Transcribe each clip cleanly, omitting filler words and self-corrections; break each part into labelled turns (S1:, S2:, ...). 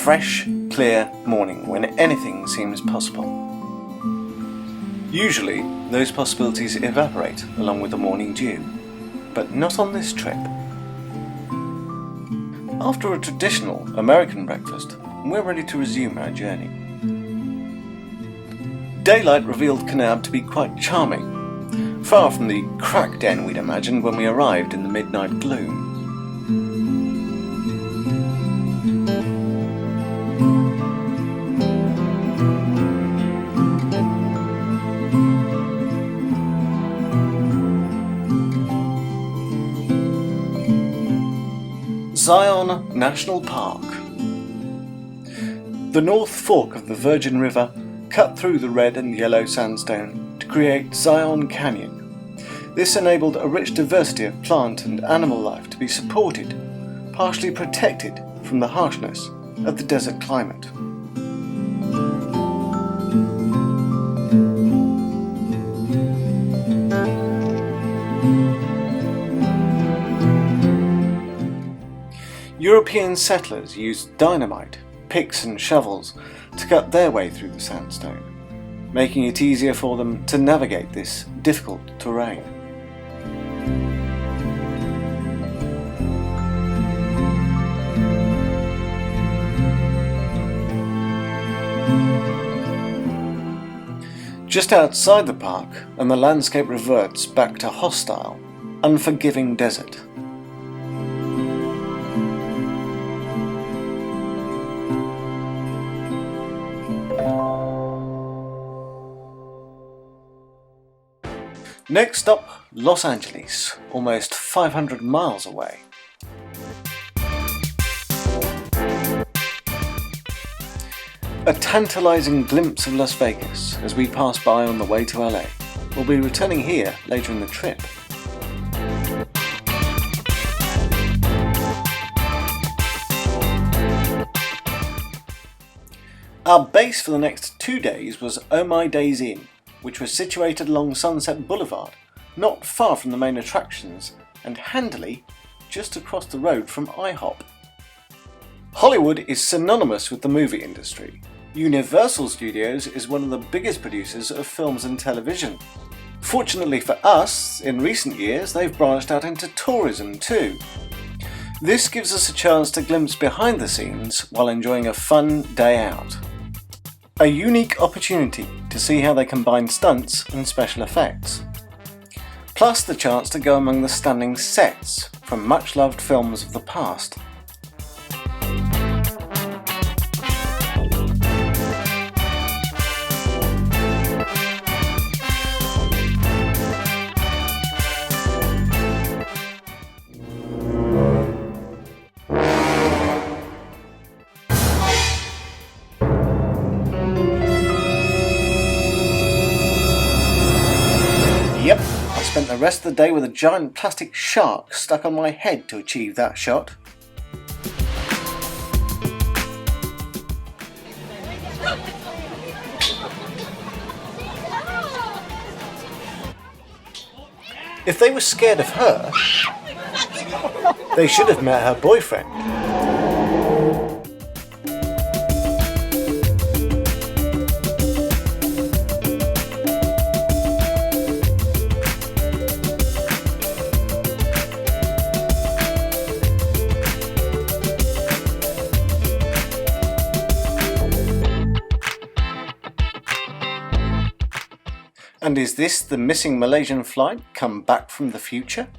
S1: fresh, clear morning when anything seems possible. Usually, those possibilities evaporate along with the morning dew, but not on this trip. After a traditional American breakfast, we're ready to resume our journey. Daylight revealed Kanab to be quite charming, far from the crack den we'd imagined when we arrived in the midnight gloom. Zion National Park. The North Fork of the Virgin River cut through the red and yellow sandstone to create Zion Canyon. This enabled a rich diversity of plant and animal life to be supported, partially protected from the harshness of the desert climate. European settlers used dynamite, picks and shovels to cut their way through the sandstone, making it easier for them to navigate this difficult terrain. Just outside the park, and the landscape reverts back to hostile, unforgiving desert. Next up, Los Angeles, almost 500 miles away. A tantalizing glimpse of Las Vegas as we pass by on the way to LA. We'll be returning here later in the trip. Our base for the next 2 days was Oh My Days Inn, which was situated along Sunset Boulevard, not far from the main attractions, and handily just across the road from IHOP. Hollywood is synonymous with the movie industry. Universal Studios is one of the biggest producers of films and television. Fortunately for us, in recent years they've branched out into tourism too. This gives us a chance to glimpse behind the scenes while enjoying a fun day out. A unique opportunity to see how they combine stunts and special effects. Plus the chance to go among the stunning sets from much-loved films of the past. Yep, I spent the rest of the day with a giant plastic shark stuck on my head to achieve that shot. If they were scared of her, they should have met her boyfriend. And is this the missing Malaysian flight come back from the future?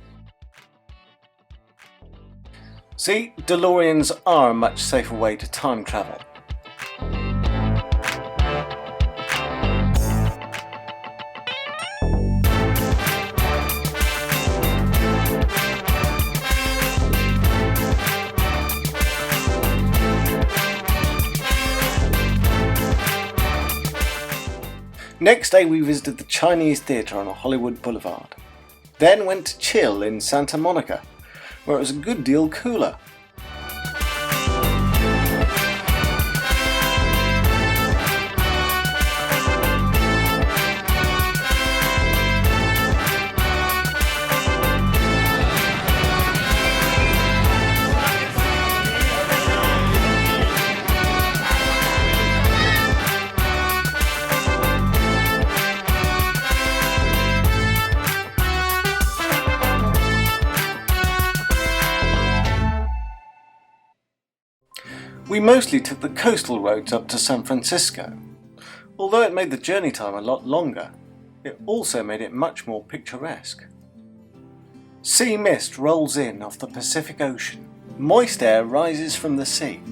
S1: See, DeLoreans are a much safer way to time travel. Next day we visited the Chinese Theatre on Hollywood Boulevard. Then went to chill in Santa Monica, where it was a good deal cooler. We mostly took the coastal roads up to San Francisco. Although it made the journey time a lot longer, it also made it much more picturesque. Sea mist rolls in off the Pacific Ocean. Moist air rises from the sea.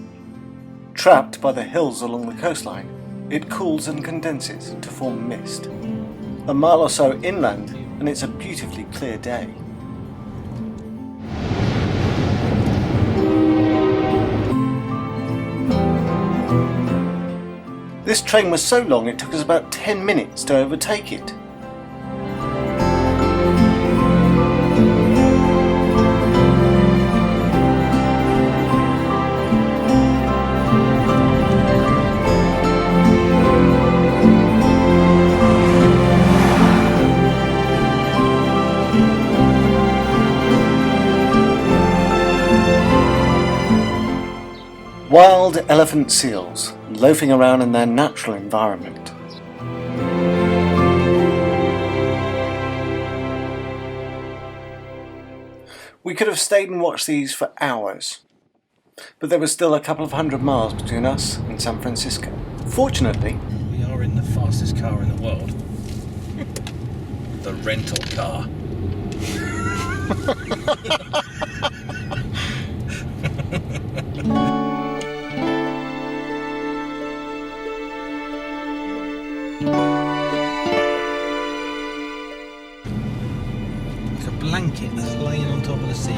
S1: Trapped by the hills along the coastline, it cools and condenses to form mist. A mile or so inland, and it's a beautifully clear day. This train was so long it took us about 10 minutes to overtake it. Wild elephant seals loafing around in their natural environment. We could have stayed and watched these for hours, but there was still a couple of 100 miles between us and San Francisco. Fortunately,
S2: we are in the fastest car in the world. The rental car. It's a blanket that's laying on top of the sea.